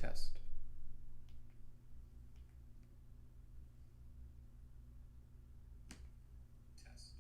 Test. Test.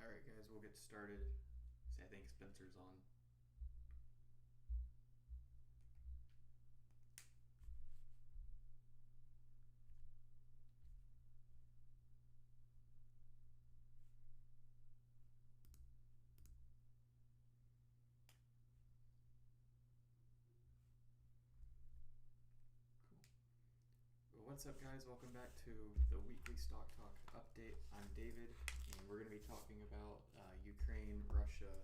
Alright, guys, we'll get started. See, I think Spencer's on. Cool. Well, what's up, guys? Welcome back to the weekly Stock Talk update. I'm David, and we're going to be talking about Ukraine, Russia,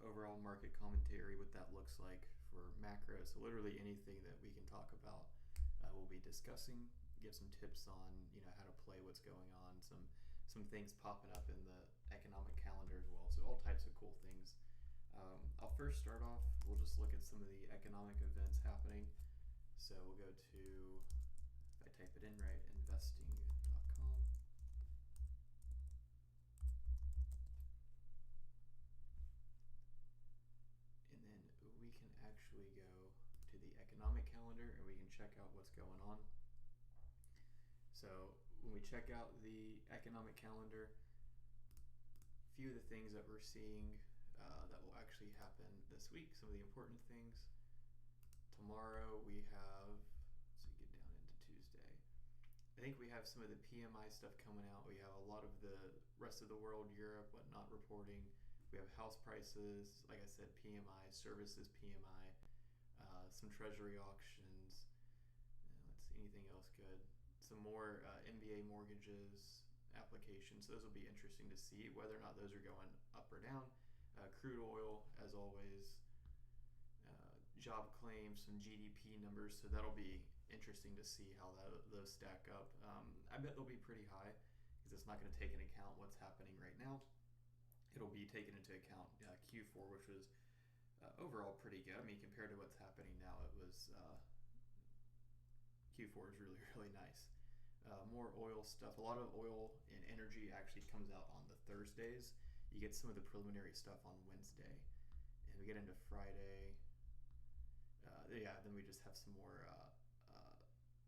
overall market commentary, what that looks like for macro. So literally anything that we can talk about, we'll be discussing. Give some tips on how to play what's going on. Some things popping up in the economic calendar as well. So all types of cool things. I'll first start off. We'll just look at some of the economic events happening. So we'll go to, if I type it in right, investing.com. And then we can actually go to the economic calendar and we can check out what's going on. So when we check out the economic calendar, a few of the things that we're seeing that will actually happen this week, some of the important things. Tomorrow we have, let's see, get down into Tuesday. I think we have some of the PMI stuff coming out. We have a lot of the rest of the world, Europe, whatnot, reporting. We have house prices, like I said, PMI, services PMI, some treasury auctions. Let's see, anything else good? Some more MBA mortgages applications. Those will be interesting to see whether or not those are going up or down. Crude oil, as always. Job claims, some GDP numbers. So that'll be interesting to see how those stack up. I bet they'll be pretty high because it's not going to take into account what's happening right now. It'll be taken into account Q4, which was overall pretty good. I mean, compared to what's happening now, it was Q4 is really, really nice. More oil stuff. A lot of oil and energy actually comes out on the Thursdays. You get some of the preliminary stuff on Wednesday. And we get into Friday. Then we just have some more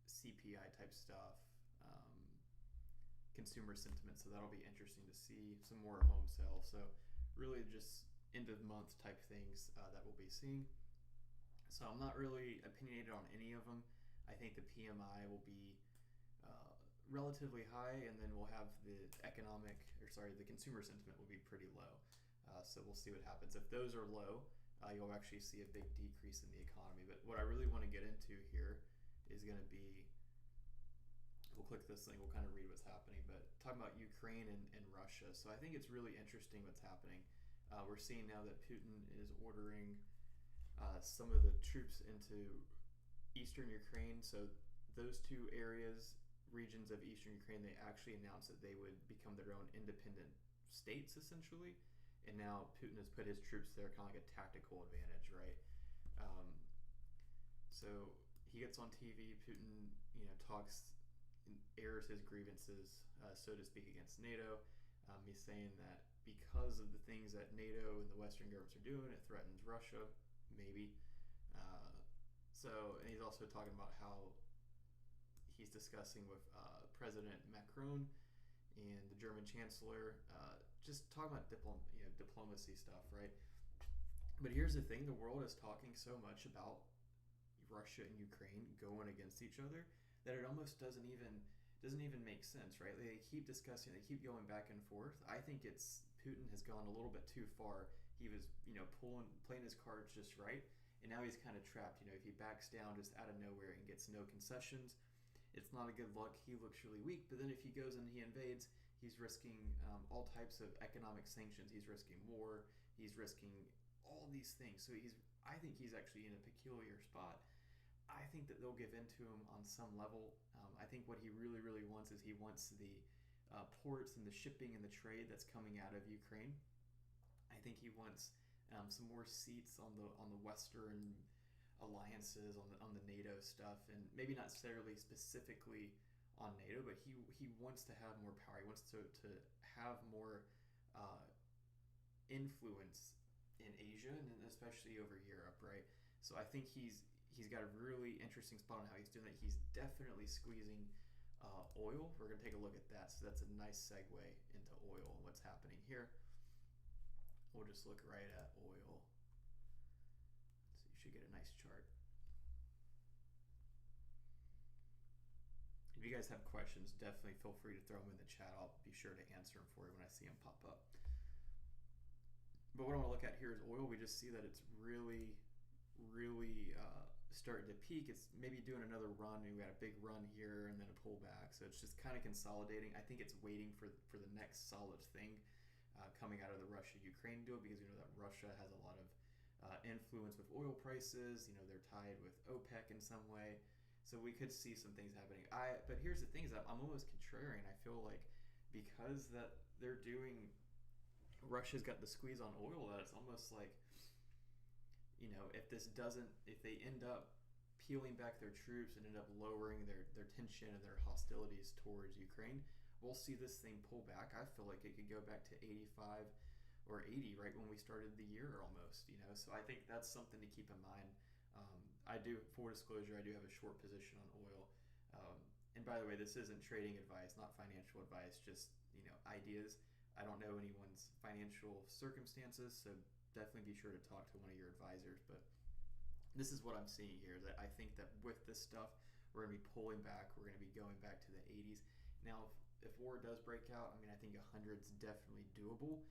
CPI type stuff, consumer sentiment. So that'll be interesting to see. Some more home sales. So really just end of month type things that we'll be seeing. So I'm not really opinionated on any of them. I think the PMI will be relatively high, and then we'll have the consumer sentiment will be pretty low. So we'll see what happens. If those are low, you'll actually see a big decrease in the economy. But what I really want to get into here is going to be, we'll click this thing, we'll kind of read what's happening, but talking about Ukraine and Russia. So I think it's really interesting what's happening. We're seeing now that Putin is ordering some of the troops into eastern Ukraine. So those two regions of eastern Ukraine, they actually announced that they would become their own independent states, essentially. And now Putin has put his troops there, kind of like a tactical advantage, right? So he gets on TV. Putin, talks, airs his grievances, so to speak, against NATO. He's saying that because of the things that NATO and the Western governments are doing, it threatens Russia, maybe. And he's also talking about how he's discussing with President Macron and the German Chancellor, just talking about diplomacy stuff, right? But here's the thing: the world is talking so much about Russia and Ukraine going against each other that it almost doesn't even make sense, right? They keep discussing, they keep going back and forth. I think Putin has gone a little bit too far. He was, playing his cards just right, and now he's kind of trapped. If he backs down just out of nowhere and gets no concessions, it's not a good look. He looks really weak. But then if he goes and he invades, he's risking all types of economic sanctions. He's risking war. He's risking all these things. So I think he's actually in a peculiar spot. I think that they'll give in to him on some level. I think what he really, really wants is he wants the ports and the shipping and the trade that's coming out of Ukraine. I think he wants some more seats on the Western alliances, on the NATO stuff, and maybe not necessarily specifically on NATO, but he wants to have more power. He wants to have more influence in Asia and especially over Europe, right? So I think he's got a really interesting spot on how he's doing that. He's definitely squeezing oil. We're going to take a look at that. So that's a nice segue into oil and what's happening here. We'll just look right at oil. So you should get a nice chart. If you guys have questions, definitely feel free to throw them in the chat. I'll be sure to answer them for you when I see them pop up. But what I want to look at here is oil. We just see that it's really, really starting to peak. It's maybe doing another run. We got a big run here and then a pullback. So it's just kind of consolidating. I think it's waiting for the next solid thing coming out of the Russia-Ukraine deal, because we know that Russia has a lot of influence with oil prices. They're tied with OPEC in some way. So we could see some things happening. But here's the thing: is that I'm almost contrarian. I feel like because that they're doing, Russia's got the squeeze on oil, that it's almost like, if they end up peeling back their troops and end up lowering their tension and their hostilities towards Ukraine, we'll see this thing pull back. I feel like it could go back to 85 or 80 right when we started the year almost. So I think that's something to keep in mind. I do, full disclosure, I do have a short position on oil. and by the way, this isn't trading advice, not financial advice, just ideas. I don't know anyone's financial circumstances, so definitely be sure to talk to one of your advisors. But this is what I'm seeing here, that I think that with this stuff, we're going to be pulling back. We're going to be going back to the 80s. Now, if war does break out, I think 100 is definitely doable.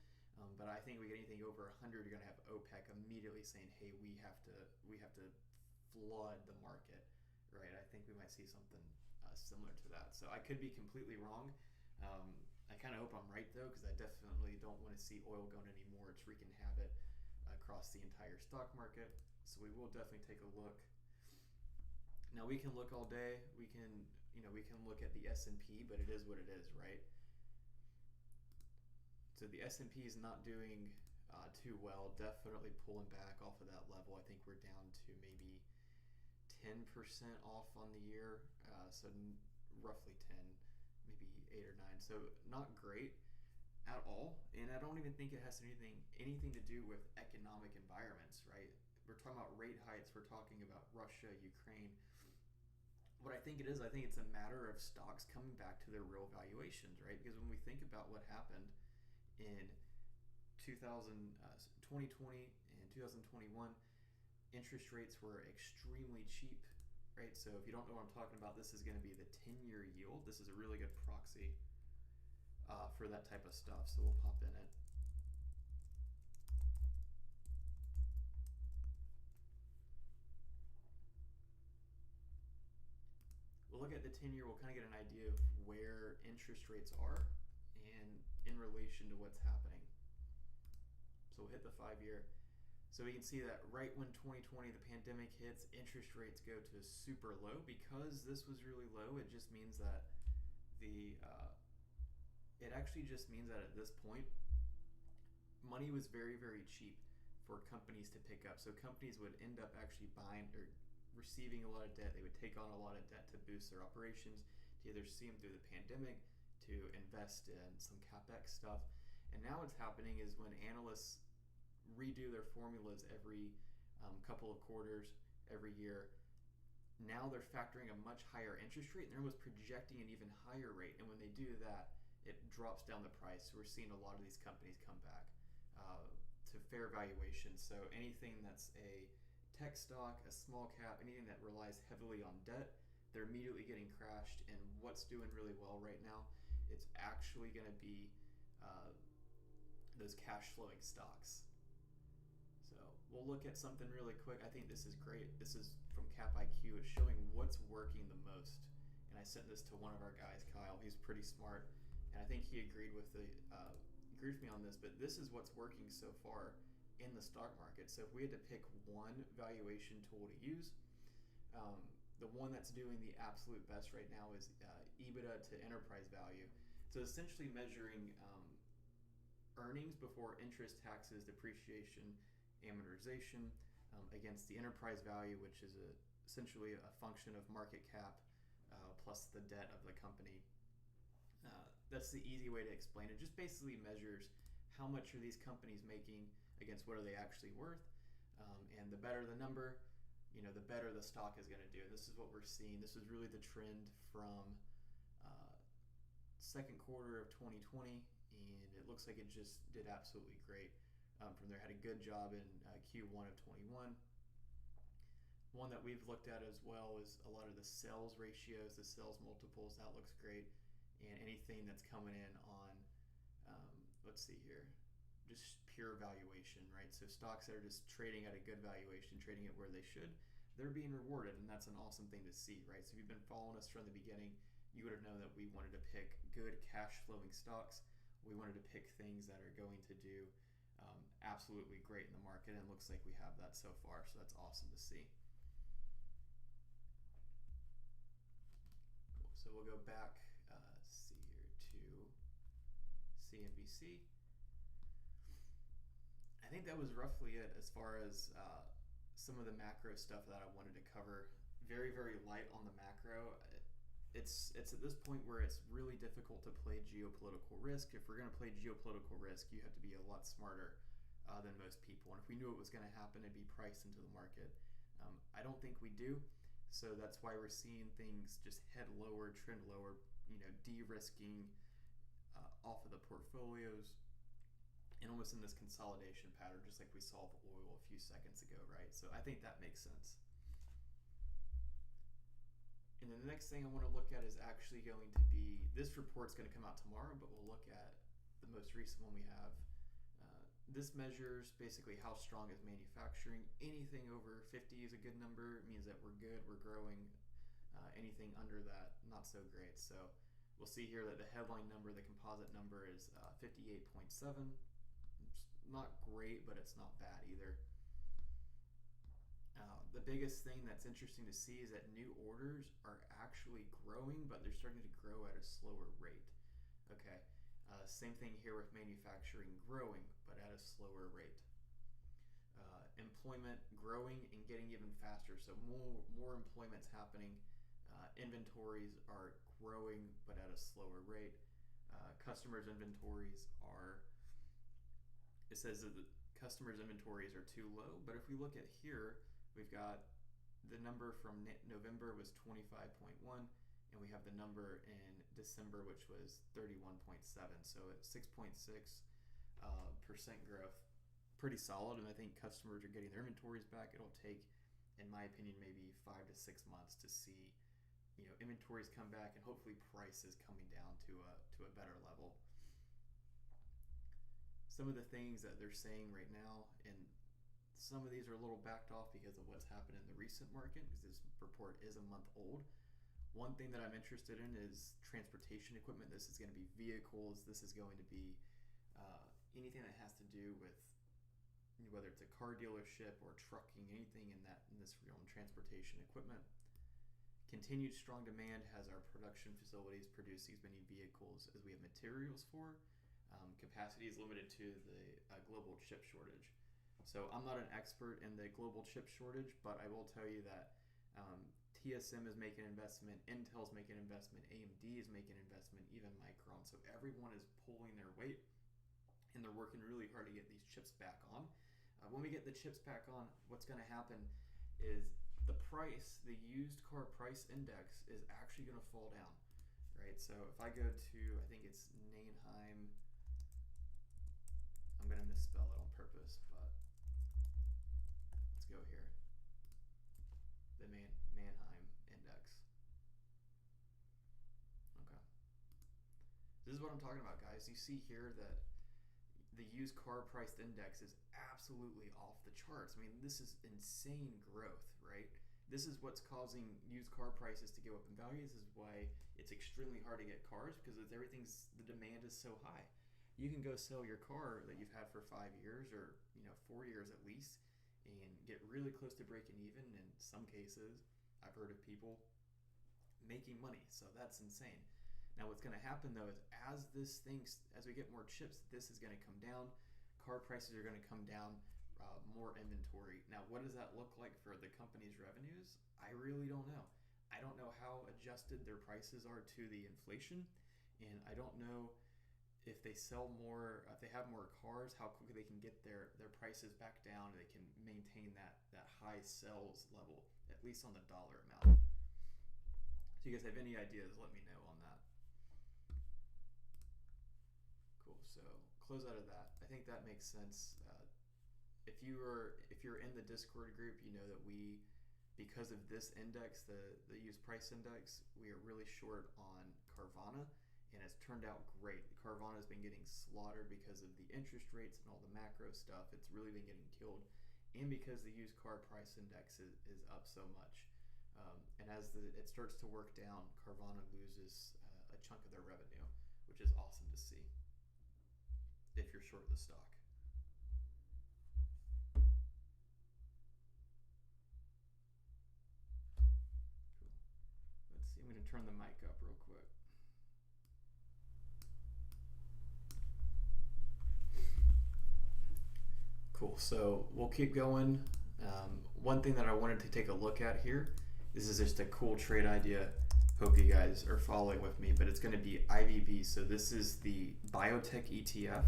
But I think we get anything over 100, you're going to have OPEC immediately saying, "Hey, we have to flood the market," right? I think we might see something similar to that. So I could be completely wrong. I kind of hope I'm right though, because I definitely don't want to see oil going anymore. It's wreaking havoc across the entire stock market. So we will definitely take a look. Now we can look all day. We can look at the S&P, but it is what it is, right? So the S&P is not doing too well. Definitely pulling back off of that level. I think we're down to maybe 10% off on the year. So roughly 10, maybe 8 or 9. So not great at all. And I don't even think it has anything to do with economic environments, right? We're talking about rate hikes. We're talking about Russia, Ukraine. What I think it is, I think it's a matter of stocks coming back to their real valuations, right? Because when we think about what happened in 2020 and 2021, interest rates were extremely cheap, right? So if you don't know what I'm talking about, this is going to be the 10-year yield. This is a really good proxy for that type of stuff. So we'll pop in it. We'll look at the 10-year. We'll kind of get an idea of where interest rates are and in relation to what's happening. So we'll hit the 5-year. So we can see that right when 2020, the pandemic hits, interest rates go to super low. Because this was really low, it just means that it actually just means that at this point, money was very, very cheap for companies to pick up. So companies would end up actually buying or receiving a lot of debt. They would take on a lot of debt to boost their operations, to either see them through the pandemic, to invest in some CapEx stuff. And now what's happening is when analysts redo their formulas every couple of quarters, every year, now they're factoring a much higher interest rate, and they're almost projecting an even higher rate. And when they do that, it drops down the price. So we're seeing a lot of these companies come back to fair valuation. So anything that's a tech stock, a small cap, anything that relies heavily on debt, they're immediately getting crashed. And what's doing really well right now, it's actually going to be those cash flowing stocks. So we'll look at something really quick. I think this is great. This is from Cap IQ. It's showing what's working the most. And I sent this to one of our guys, Kyle. He's pretty smart, and I think he agreed with me on this. But this is what's working so far in the stock market. So if we had to pick one valuation tool to use, the one that's doing the absolute best right now is EBITDA to enterprise value. So essentially measuring earnings before interest, taxes, depreciation, amortization against the enterprise value, which is essentially a function of market cap plus the debt of the company. That's the easy way to explain it. Just basically measures how much are these companies making against what are they actually worth, and the better the number, the better the stock is going to do. This is what we're seeing. This is really the trend from second quarter of 2020, and it looks like it just did absolutely great from there. Had a good job in Q1 of 21. One that we've looked at as well is a lot of the sales ratios, the sales multiples. That looks great, and anything that's coming in on let's see here, just pure valuation, right? So stocks that are just trading at a good valuation, trading it where they should, they're being rewarded, and that's an awesome thing to see, right? So if you've been following us from the beginning, you would have known that we wanted to pick good cash flowing stocks. We wanted to pick things that are going to do absolutely great in the market, and it looks like we have that so far, so that's awesome to see. Cool. So we'll go back, see here, to CNBC. I think that was roughly it as far as some of the macro stuff that I wanted to cover. Very, very light on the macro. It's at this point where it's really difficult to play geopolitical risk. If we're going to play geopolitical risk, you have to be a lot smarter than most people. And if we knew it was going to happen, it'd be priced into the market. I don't think we do. So that's why we're seeing things just head lower, trend lower, de-risking off of the portfolios and almost in this consolidation pattern, just like we saw with oil a few seconds ago, right? So I think that makes sense. And then the next thing I want to look at is actually going to be, this report's going to come out tomorrow, but we'll look at the most recent one we have. This measures basically how strong is manufacturing. Anything over 50 is a good number. It means that we're good, we're growing. Anything under that, not so great. So we'll see here that the headline number, the composite number is 58.7. It's not great, but it's not bad either. The biggest thing that's interesting to see is that new orders are actually growing, but they're starting to grow at a slower rate. Okay. Same thing here with manufacturing growing, but at a slower rate. Employment growing and getting even faster, so more employment's happening. Inventories are growing, but at a slower rate. Customers' inventories are, it says that the customers' inventories are too low, but if we look at here, we've got the number from November was 25.1, and we have the number in December, which was 31.7. So at 6.6% growth, pretty solid. And I think customers are getting their inventories back. It'll take, in my opinion, maybe 5 to 6 months to see, inventories come back and hopefully prices coming down to a better level. Some of the things that they're saying right now, and some of these are a little backed off because of what's happened in the recent market, because this report is a month old. One thing that I'm interested in is transportation equipment. This is going to be vehicles. This is going to be anything that has to do with whether it's a car dealership or trucking, anything in this realm, transportation equipment. Continued strong demand has our production facilities produce these many vehicles as we have materials for. Capacity is limited to the global chip shortage. So I'm not an expert in the global chip shortage, but I will tell you that TSM is making an investment, Intel's making an investment, AMD is making an investment, even Micron. So everyone is pulling their weight, and they're working really hard to get these chips back on. When we get the chips back on, what's going to happen is the price, the used car price index, is actually going to fall down, right? So if I go to, I think it's Manheim, I'm going to misspell it on purpose, but let's go here. The Manheim index. Okay. This is what I'm talking about, guys. You see here that the used car price index is absolutely off the charts. I mean, this is insane growth, right? This is what's causing used car prices to go up in value. This is why it's extremely hard to get cars, because the demand is so high. You can go sell your car that you've had for 5 years or 4 years at least, and get really close to breaking even. In some cases, I've heard of people making money, so that's insane. Now what's going to happen though is as we get more chips, this is going to come down, car prices are going to come down, more inventory. Now what does that look like for the company's revenues? I really don't know. I don't know how adjusted their prices are to the inflation, and I don't know if they sell more, if they have more cars, how quickly they can get their prices back down, and they can maintain that high sales level, at least on the dollar amount. So you guys have any ideas, let me know on that. Cool, so close out of that. I think that makes sense. If you're in the Discord group, you know that we, because of this index, the used price index, we are really short on Carvana. And it's turned out great. Carvana has been getting slaughtered because of the interest rates and all the macro stuff. It's really been getting killed. And because the used car price index is up so much. And as it starts to work down, Carvana loses a chunk of their revenue, which is awesome to see if you're short the stock. Cool. Let's see. I'm going to turn the mic up real quick. Cool, so we'll keep going. One thing that I wanted to take a look at here, this is just a cool trade idea. Hope you guys are following with me, but it's going to be IVB. So this is the biotech ETF.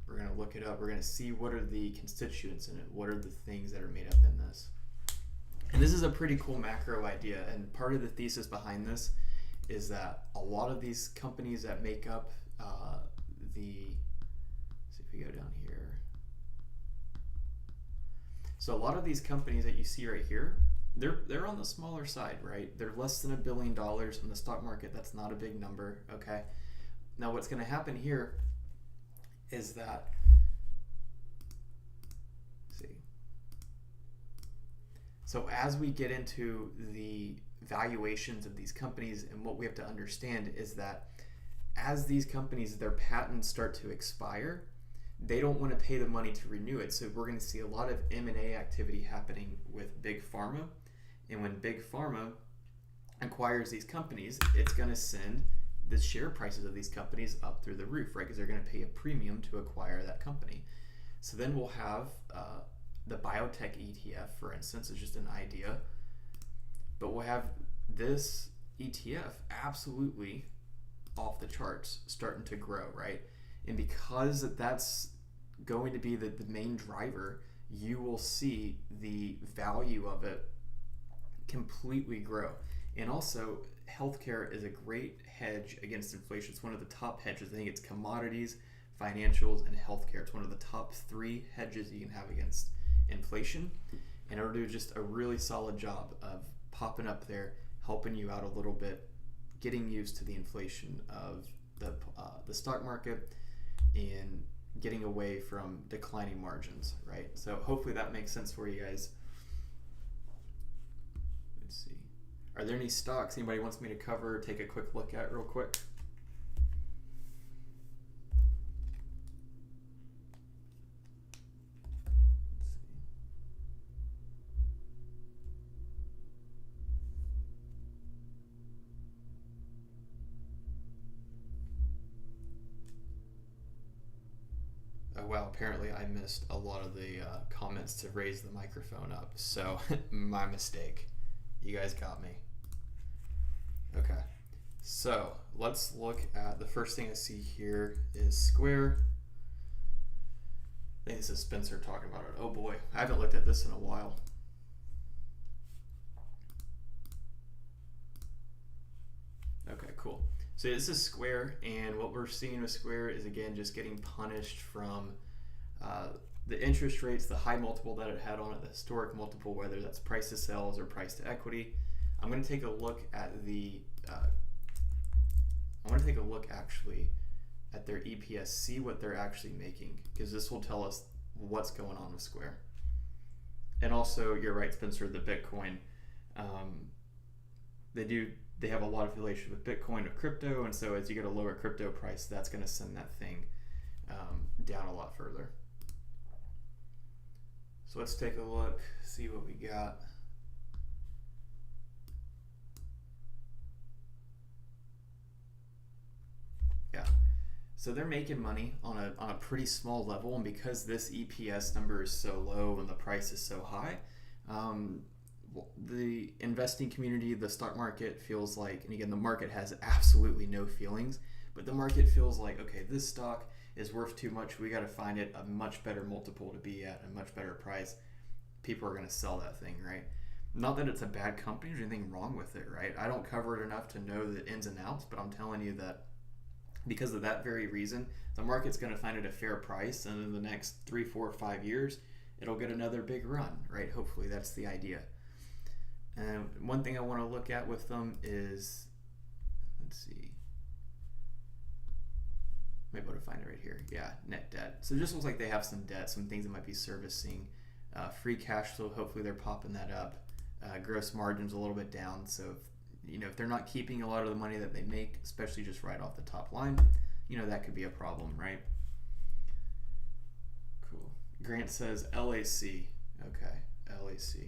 We're going to look it up. We're going to see what are the constituents in it. What are the things that are made up in this. And this is a pretty cool macro idea. And part of the thesis behind this is that a lot of these companies that make up let's see if we go down here. So a lot of these companies that you see right here, they're on the smaller side, right? They're less than $1 billion in the stock market. That's not a big number, okay? Now what's going to happen here is that, let's see. So as we get into the valuations of these companies, and what we have to understand is that as these companies, their patents start to expire, they don't want to pay the money to renew it. So we're going to see a lot of M&A activity happening with Big Pharma. And when Big Pharma acquires these companies, it's going to send the share prices of these companies up through the roof, right? Because they're going to pay a premium to acquire that company. So then we'll have the biotech ETF, for instance, is just an idea. But we'll have this ETF absolutely off the charts, starting to grow, right? And because that's going to be the main driver, you will see the value of it completely grow. And also, healthcare is a great hedge against inflation. It's one of the top hedges. I think it's commodities, financials, and healthcare. It's one of the top 3 hedges you can have against inflation. And it'll do just a really solid job of popping up there, helping you out a little bit, getting used to the inflation of the stock market, and getting away from declining margins, right? So hopefully that makes sense for you guys. Let's see. Are there any stocks anybody wants me to cover, take a quick look at real quick? Well, apparently I missed a lot of the comments to raise the microphone up, so my mistake. You guys got me. Okay, so let's look at the first thing I see here is Square. I think this is Spencer talking about it. Oh boy, I haven't looked at this in a while. Okay, cool. So this is Square, and what we're seeing with Square is, again, just getting punished from the interest rates, the high multiple that it had on it, the historic multiple, whether that's price to sales or price to equity. I'm going to take a look at actually at their EPS, see what they're actually making, because this will tell us what's going on with Square. And also, you're right, Spencer, the Bitcoin, they have a lot of affiliation with Bitcoin, with crypto, and so as you get a lower crypto price, that's going to send that thing down a lot further. So let's take a look, see what we got. Yeah, so they're making money on a pretty small level, and because this EPS number is so low and the price is so high, the investing community, the stock market feels like, and again, the market has absolutely no feelings, but the market feels like, okay, this stock is worth too much. We got to find it a much better multiple to be at, a much better price. People are going to sell that thing, right? Not that it's a bad company or anything wrong with it, right? I don't cover it enough to know the ins and outs, but I'm telling you that because of that very reason, the market's going to find it a fair price, and in the next 3, 4, 5 years, it'll get another big run, right? Hopefully that's the idea. And one thing I want to look at with them is, let's see, I might be able to find it right here. Yeah, net debt. So it just looks like they have some debt, some things that might be servicing. Free cash flow, hopefully they're popping that up. Gross margins a little bit down. So if they're not keeping a lot of the money that they make, especially just right off the top line, that could be a problem, right? Cool. Grant says LAC. Okay, LAC.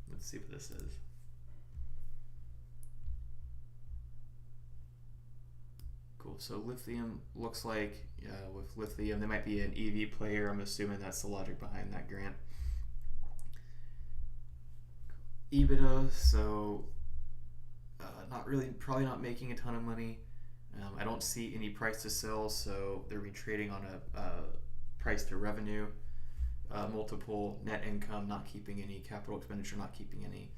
Let's see what this is. Cool. So lithium looks like with lithium, they might be an EV player. I'm assuming that's the logic behind that, Grant. EBITDA. So not really, probably not making a ton of money. I don't see any price to sell, so they're trading on a price to revenue multiple, net income, not keeping any, capital expenditure, not keeping any.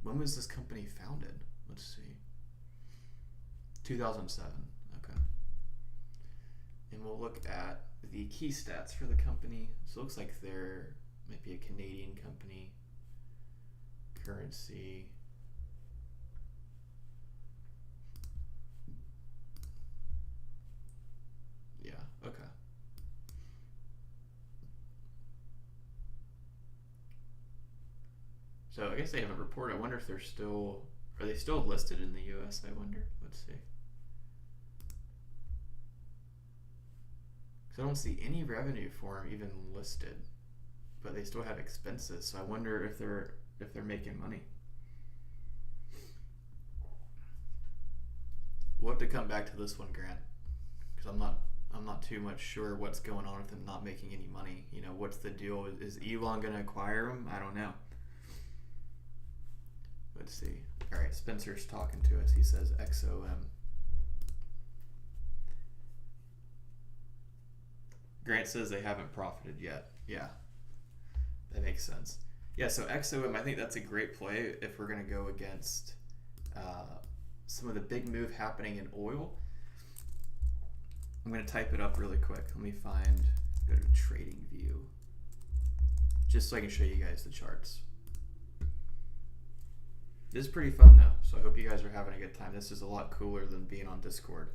When was this company founded? Let's see. 2007. Okay. And we'll look at the key stats for the company. So it looks like they're maybe a Canadian company. Currency. Yeah, okay. So I guess they haven't reported. I wonder if they're still, are they still listed in the US? I wonder. Let's see. Because I don't see any revenue for them even listed, but they still have expenses. So I wonder if they're making money. We'll have to come back to this one, Grant, because I'm not too much sure what's going on with them not making any money. You know, what's the deal? Is Elon going to acquire them? I don't know. Let's see. All right, Spencer's talking to us. He says XOM. Grant says they haven't profited yet. Yeah, that makes sense. Yeah, so XOM, I think that's a great play if we're going to go against some of the big move happening in oil. I'm going to type it up really quick. Let me go to Trading View, just so I can show you guys the charts. This is pretty fun though, so I hope you guys are having a good time. This is a lot cooler than being on Discord.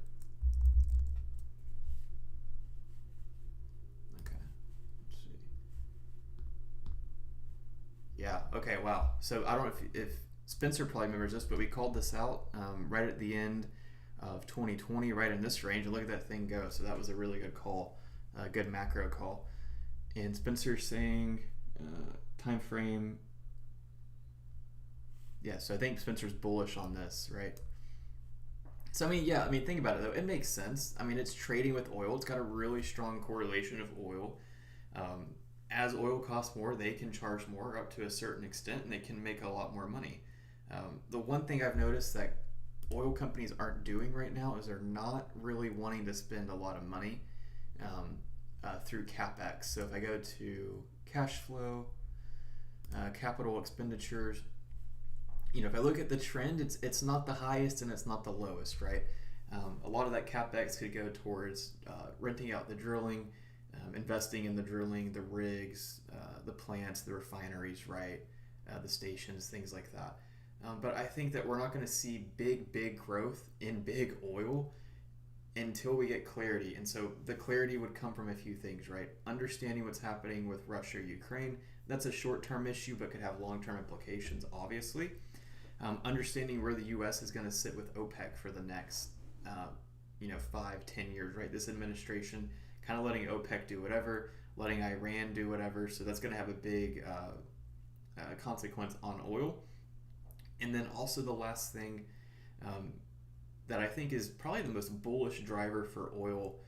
Okay, let's see. Yeah, okay, wow. So I don't know if Spencer probably remembers this, but we called this out right at the end of 2020, right in this range, and look at that thing go. So that was a really good call, a good macro call. And Spencer's saying time frame. Yeah, so I think Spencer's bullish on this, right? So, think about it, though. It makes sense. I mean, it's trading with oil. It's got a really strong correlation of oil. As oil costs more, they can charge more up to a certain extent, and they can make a lot more money. The one thing I've noticed that oil companies aren't doing right now is they're not really wanting to spend a lot of money through CapEx. So if I go to cash flow, capital expenditures, if I look at the trend, it's not the highest and it's not the lowest, right? A lot of that CapEx could go towards renting out the drilling, investing in the drilling, the rigs, the plants, the refineries, right? The stations, things like that. But I think that we're not going to see big growth in big oil until we get clarity. And so the clarity would come from a few things, right? Understanding what's happening with Russia, Ukraine. That's a short-term issue, but could have long-term implications, obviously. Understanding where the U.S. is going to sit with OPEC for the next, 5-10 years, right? This administration kind of letting OPEC do whatever, letting Iran do whatever. So that's going to have a big consequence on oil. And then also the last thing that I think is probably the most bullish driver for oil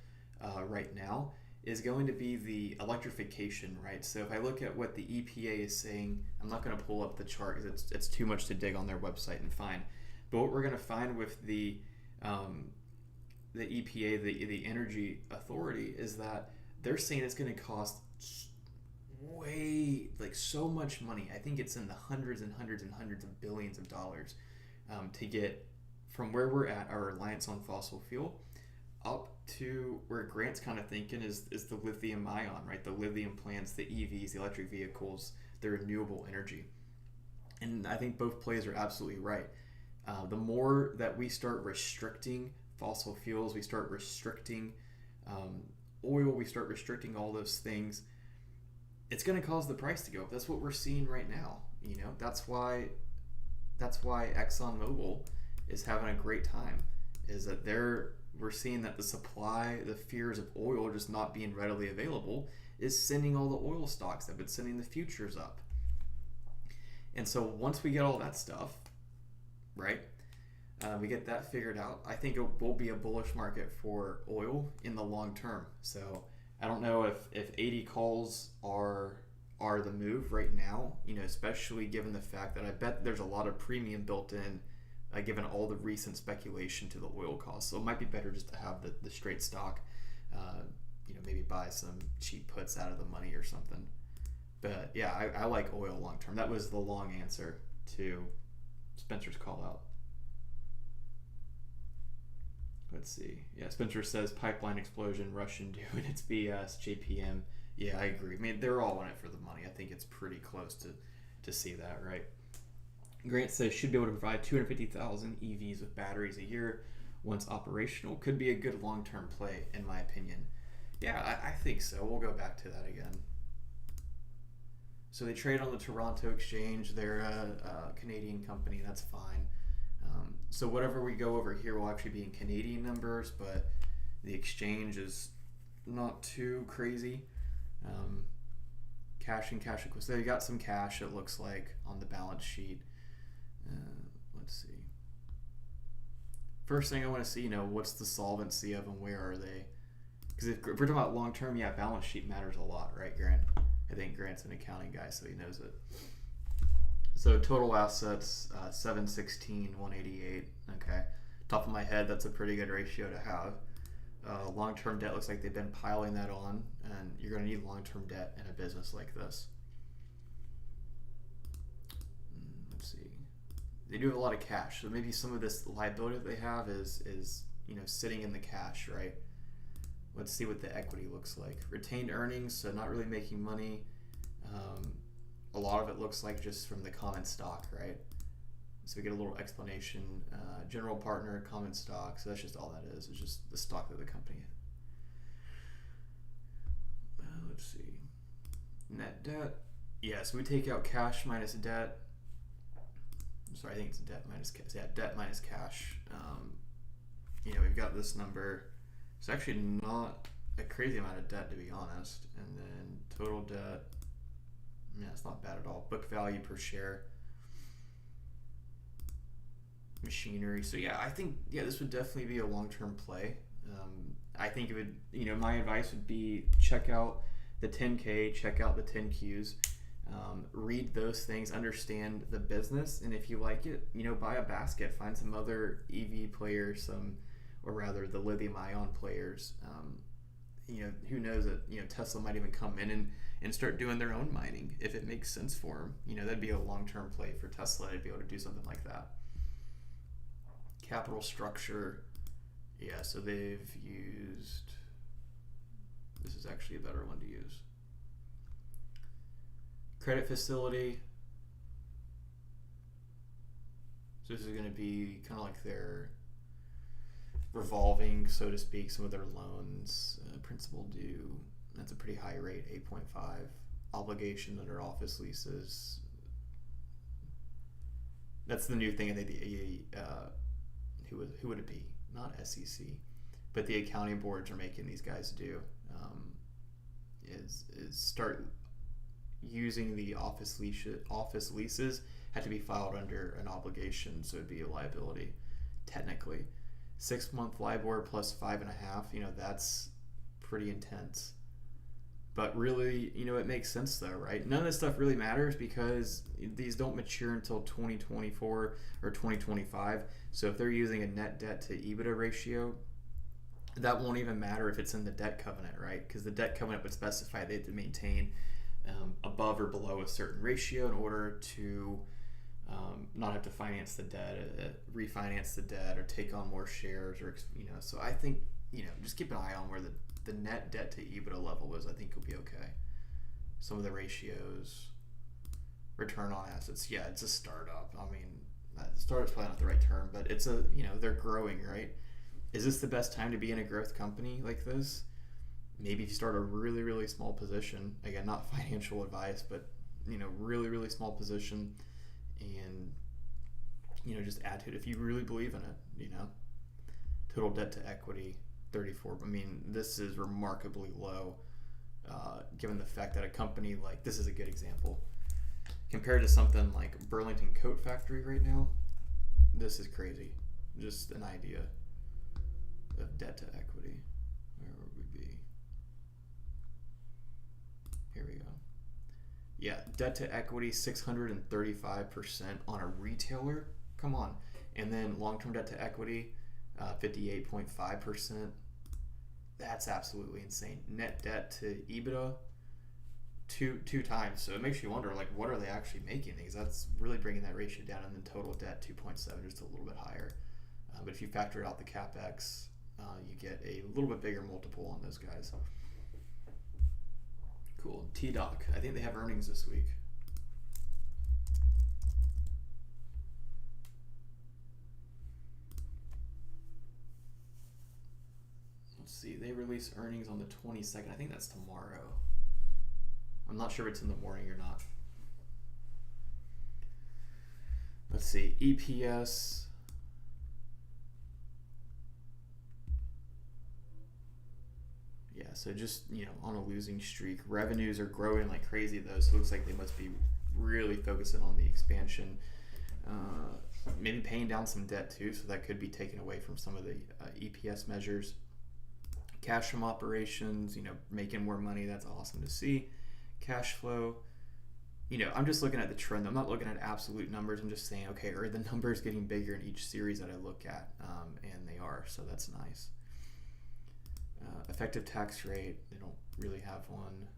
right now is going to be the electrification, right? So if I look at what the EPA is saying, I'm not going to pull up the chart because it's too much to dig on their website and find. But what we're going to find with the EPA, the Energy Authority, is that they're saying it's going to cost so much money. I think it's in the hundreds and hundreds and hundreds of billions of dollars to get from where we're at, our reliance on fossil fuel, up to where Grant's kind of thinking is the lithium ion, right? The lithium plants, the EVs, the electric vehicles, the renewable energy. And I think both plays are absolutely right. The more that we start restricting fossil fuels, we start restricting oil, we start restricting all those things, it's going to cause the price to go up. That's what we're seeing right now. That's why ExxonMobil is having a great time, is that we're seeing that the supply, the fears of oil just not being readily available, is sending all the oil stocks up. It's sending the futures up. And so once we get all that stuff, right, we get that figured out, I think it will be a bullish market for oil in the long term. So I don't know if 80 calls are the move right now, especially given the fact that I bet there's a lot of premium built in given all the recent speculation to the oil costs. So it might be better just to have the straight stock, maybe buy some cheap puts out of the money or something. But yeah, I like oil long term. That was the long answer to Spencer's call out. Let's see. Yeah, Spencer says pipeline explosion, Russian doing its BS, JPM. Yeah, I agree. I mean, they're all in it for the money. I think it's pretty close to see that, right? Grant says should be able to provide 250,000 EVs with batteries a year once operational. Could be a good long-term play, in my opinion. Yeah, I think so. We'll go back to that again. So they trade on the Toronto Exchange. They're a Canadian company. That's fine. So whatever we go over here will actually be in Canadian numbers, but the exchange is not too crazy. Cash and cash equivalents. They got some cash, it looks like, on the balance sheet. Let's see. First thing I want to see, what's the solvency of them? Where are they? Because if we're talking about long term, yeah, balance sheet matters a lot, right, Grant? I think Grant's an accounting guy, so he knows it. So total assets, 716, 188. Okay, top of my head, that's a pretty good ratio to have. Long-term debt looks like they've been piling that on, and you're going to need long-term debt in a business like this. Let's see. They do have a lot of cash, so maybe some of this liability that they have is sitting in the cash, right? Let's see what the equity looks like. Retained earnings, so not really making money. A lot of it looks like just from the common stock, right? So we get a little explanation. General partner, common stock. So that's just all that is. It's just the stock of the company. Let's see. Net debt. Yeah, so we take out cash minus debt. I'm sorry, I think it's debt minus cash. Yeah, debt minus cash. We've got this number. It's actually not a crazy amount of debt, to be honest. And then total debt. Yeah, it's not bad at all. Book value per share. Machinery. So yeah, I think this would definitely be a long-term play. I think it would, my advice would be check out the 10K, check out the 10Qs, read those things, understand the business, and if you like it, buy a basket, find some other EV players, or rather the lithium-ion players. Who knows that Tesla might even come in and start doing their own mining if it makes sense for them. That'd be a long-term play for Tesla to be able to do something like that. Capital structure, yeah, so they've used, this is actually a better one to use. Credit facility, so this is going to be kind of like their revolving, so to speak, some of their loans, principal due, that's a pretty high rate, 8.5. Obligation under office leases, that's the new thing. I think who would it be? Not SEC, but the accounting boards are making these guys do is start using the office leases had to be filed under an obligation, so it'd be a liability technically. 6-month LIBOR plus 5.5. That's pretty intense. But really, it makes sense though, right? None of this stuff really matters because these don't mature until 2024 or 2025. So if they're using a net debt to EBITDA ratio, that won't even matter if it's in the debt covenant, right? Because the debt covenant would specify they have to maintain above or below a certain ratio in order to not have to finance the debt, refinance the debt, or take on more shares, or So I think just keep an eye on where the net debt to EBITDA level is. I think it'll be okay. Some of the ratios, return on assets. Yeah, it's a startup. I mean, startup's probably not the right term, but it's they're growing, right? Is this the best time to be in a growth company like this? Maybe if you start a really, really small position, again, not financial advice, but really, really small position, and just add to it if you really believe in it. Total debt to equity 34. I mean, this is remarkably low, given the fact that a company like this is a good example compared to something like Burlington Coat Factory right now. This is crazy. Just an idea of debt to equity. Where would we be? Here we go. Yeah, debt to equity 635% on a retailer. Come on. And then long-term debt to equity, 58.5%. That's absolutely insane. Net debt to EBITDA, two times. So it makes you wonder, like, what are they actually making? Because that's really bringing that ratio down. And then total debt 2.7, just a little bit higher. But if you factor out the capex, you get a little bit bigger multiple on those guys. Cool. TDoc. I think they have earnings this week. Let's see. They release earnings on the 22nd. I think that's tomorrow. I'm not sure if it's in the morning or not. Let's see. EPS. Yeah, so just, on a losing streak. Revenues are growing like crazy, though, so it looks like they must be really focusing on the expansion. Maybe paying down some debt, too, so that could be taken away from some of the EPS measures. Cash from operations, making more money. That's awesome to see. Cash flow. I'm just looking at the trend. I'm not looking at absolute numbers. I'm just saying, okay, are the numbers getting bigger in each series that I look at? And they are, so that's nice. Effective tax rate, they don't really have one.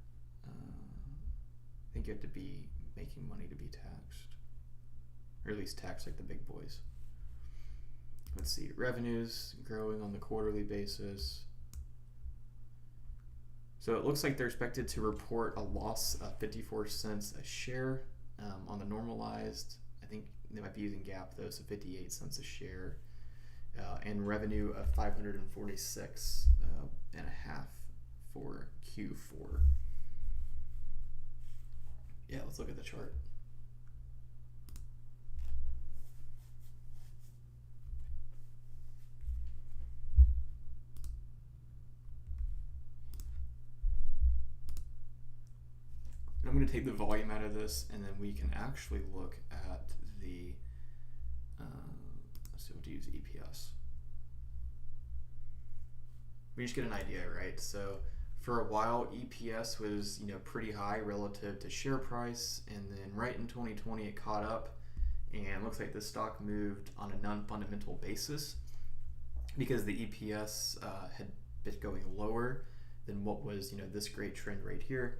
I think you have to be making money to be taxed, or at least taxed like the big boys. Let's see, revenues growing on the quarterly basis. So it looks like they're expected to report a loss of 54 cents a share on the normalized. I think they might be using GAAP though, so 58 cents a share. And revenue of 546 and a half for Q4. Yeah, let's look at the chart. I'm going to take the volume out of this, and then we can actually look at the, let's see, we'll use EPS. We just get an idea, right? So for a while, EPS was, pretty high relative to share price, and then right in 2020, it caught up, and looks like the stock moved on a non-fundamental basis because the EPS had been going lower than what was, this great trend right here.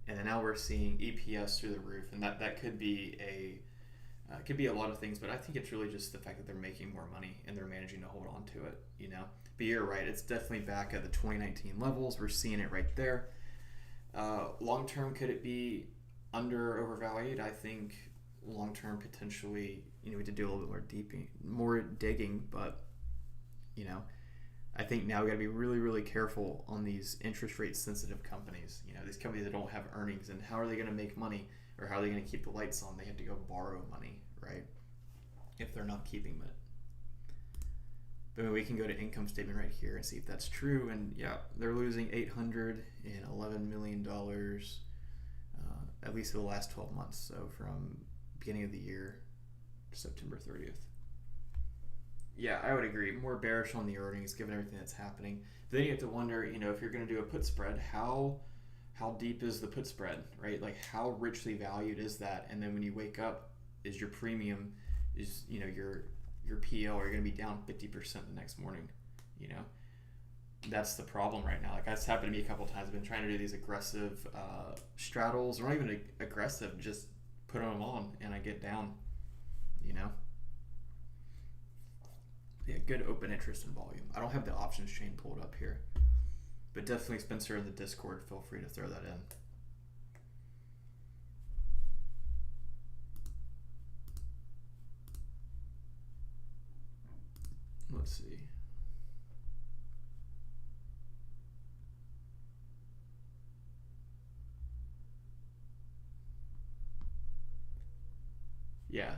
And then now we're seeing EPS through the roof, and that could be a lot of things, but I think it's really just the fact that they're making more money and they're managing to hold on to it, But you're right, it's definitely back at the 2019 levels. We're seeing it right there. Long term, could it be overvalued? I think long term potentially, we have to do a little bit more digging, but I think now we got to be really, really careful on these interest rate sensitive companies. These companies that don't have earnings, and how are they going to make money, or how are they going to keep the lights on? They have to go borrow money, right? If they're not keeping it. But we can go to income statement right here and see if that's true. And yeah, they're losing $811 million, at least for the last 12 months. So from beginning of the year to September 30th. Yeah, I would agree. More bearish on the earnings, given everything that's happening. Then you have to wonder, if you're going to do a put spread, how deep is the put spread, right? Like, how richly valued is that? And then when you wake up, is your premium, your PL, are you going to be down 50% the next morning? That's the problem right now. Like, that's happened to me a couple times. I've been trying to do these aggressive straddles, or not even aggressive, just put them on, and I get down, Yeah, good open interest and volume. I don't have the options chain pulled up here, but definitely Spencer in the Discord, feel free to throw that in. Let's see. Yeah,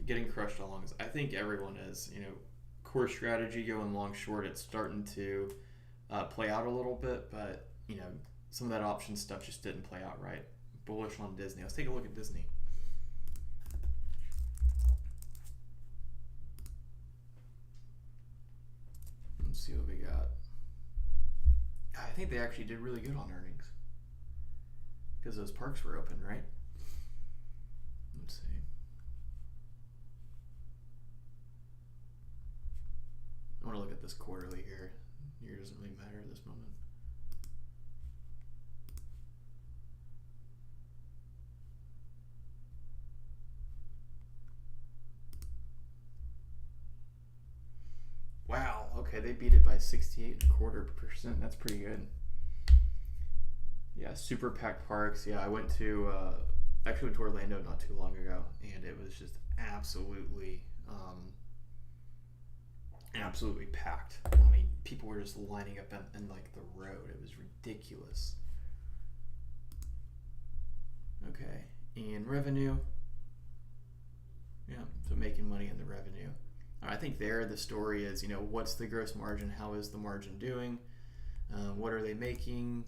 getting crushed on longs. I think everyone is, core strategy going long short, it's starting to play out a little bit, but some of that option stuff just didn't play out right. Bullish on Disney. Let's take a look at Disney. Let's see what we got. I think they actually did really good on earnings because those parks were open, right? Let's see. this quarterly here. Year doesn't really matter at this moment. Wow, okay, they beat it by 68.25%. That's pretty good. Yeah, super packed parks. Yeah, I went to actually went to Orlando not too long ago, and it was just absolutely absolutely packed. I mean, people were just lining up in like the road. It was ridiculous. Okay, and revenue. Yeah, so making money in the revenue. I think there the story is, what's the gross margin? How is the margin doing? What are they making?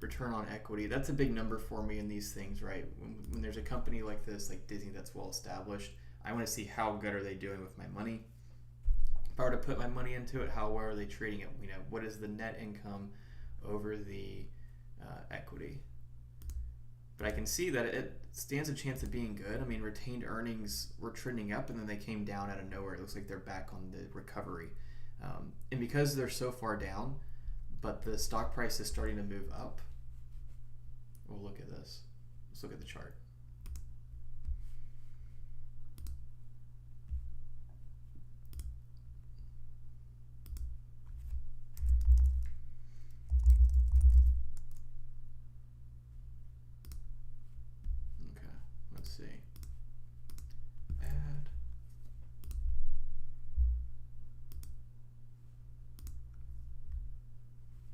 Return on equity. That's a big number for me in these things, right? When there's a company like this, like Disney, that's well established, I want to see how good are they doing with my money. If I were to put my money into it, how well are they trading it? What is the net income over the equity? But I can see that it stands a chance of being good. I mean, retained earnings were trending up, and then they came down out of nowhere. It looks like they're back on the recovery. And because they're so far down, but the stock price is starting to move up, we'll look at this. Let's look at the chart. See. Add.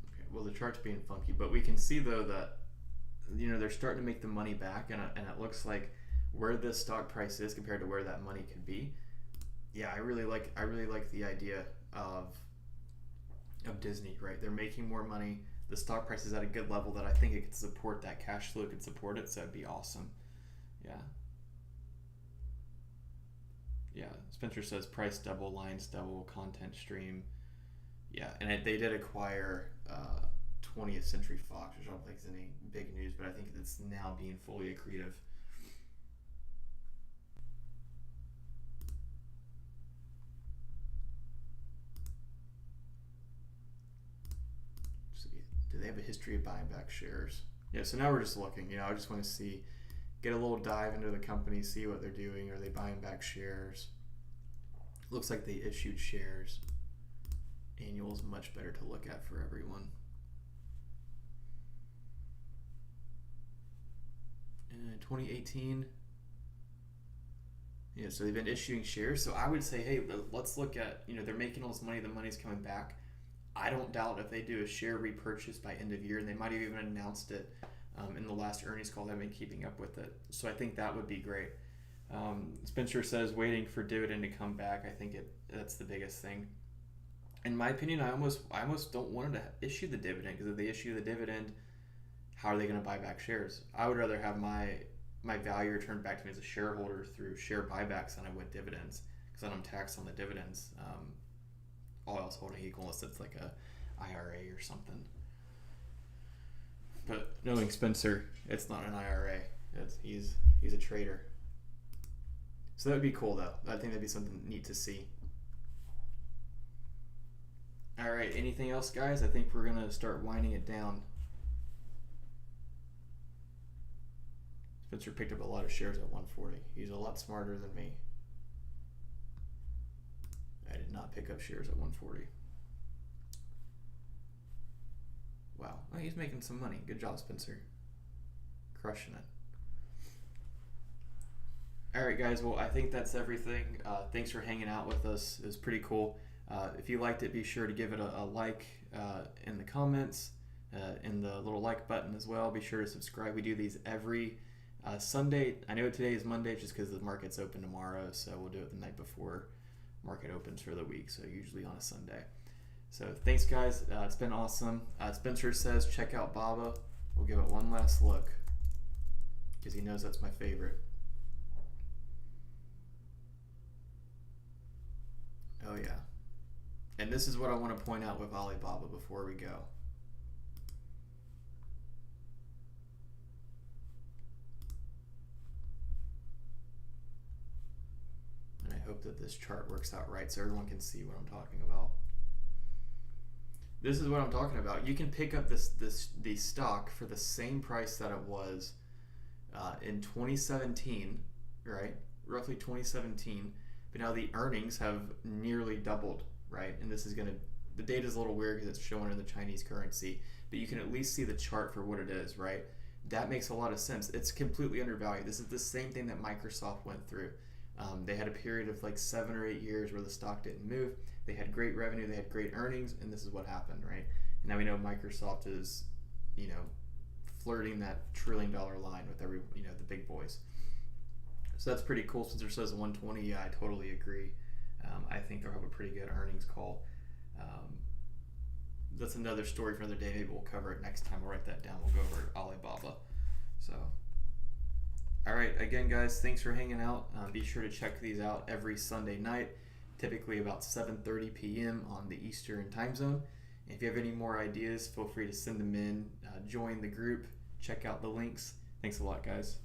Okay, well the chart's being funky, but we can see though that they're starting to make the money back, and it looks like where this stock price is compared to where that money could be. Yeah, I really like the idea of Disney, right? They're making more money. The stock price is at a good level that I think it could support that cash flow, could support it, so it'd be awesome. Yeah, Spencer says price double, lines double, content stream. Yeah, and they did acquire 20th Century Fox, which I don't think is any big news, but I think it's now being fully accretive. Do they have a history of buying back shares? Yeah, so now we're just looking. I just want to get a little dive into the company, see what they're doing. Are they buying back shares? Looks like they issued shares. Annual is much better to look at for everyone. 2018. Yeah, so they've been issuing shares. So I would say, hey, let's look at, they're making all this money. The money's coming back. I don't doubt if they do a share repurchase by end of year, and they might have even announced it in the last earnings call. I've been keeping up with it. So I think that would be great. Spencer says waiting for dividend to come back. I think that's the biggest thing. In my opinion, I almost don't want them to issue the dividend, because if they issue the dividend, how are they going to buy back shares? I would rather have my value returned back to me as a shareholder through share buybacks than I would dividends, because then I'm taxed on the dividends. All else holding equal, unless it's like a IRA or something. But knowing Spencer, it's not an IRA. He's a trader. So that would be cool, though. I think that'd be something neat to see. All right, anything else, guys? I think we're going to start winding it down. Spencer picked up a lot of shares at 140. He's a lot smarter than me. I did not pick up shares at 140. Wow. Well, he's making some money. Good job, Spencer. Crushing it. All right, guys. Well, I think that's everything. Thanks for hanging out with us. It was pretty cool. If you liked it, be sure to give it a like in the comments, in the little like button as well. Be sure to subscribe. We do these every Sunday. I know today is Monday just because the market's open tomorrow, so we'll do it the night before market opens for the week, so usually on a Sunday. So thanks, guys. It's been awesome. Spencer says check out Baba. We'll give it one last look because he knows that's my favorite. Oh yeah. And this is what I want to point out with Alibaba before we go. And I hope hope that this chart works out right so everyone can see what I'm talking about. This is what I'm talking about. You can pick up the stock for the same price that it was in 2017, right? Roughly 2017. But now the earnings have nearly doubled, right? And this is going to, the data is a little weird because it's showing in the Chinese currency, but you can at least see the chart for what it is, right? That makes a lot of sense. It's completely undervalued. This is the same thing that Microsoft went through. They had a period of like 7 or 8 years where the stock didn't move. They had great revenue, they had great earnings, and this is what happened, right? And now we know Microsoft is, flirting that $1 trillion line with the big boys. So that's pretty cool. Since it says 120, yeah, I totally agree. I think they'll have a pretty good earnings call. That's another story for another day. Maybe we'll cover it next time. We'll write that down. We'll go over Alibaba. So, all right. Again, guys, thanks for hanging out. Be sure to check these out every Sunday night, typically about 7:30 p.m. on the Eastern time zone. If you have any more ideas, feel free to send them in. Join the group. Check out the links. Thanks a lot, guys.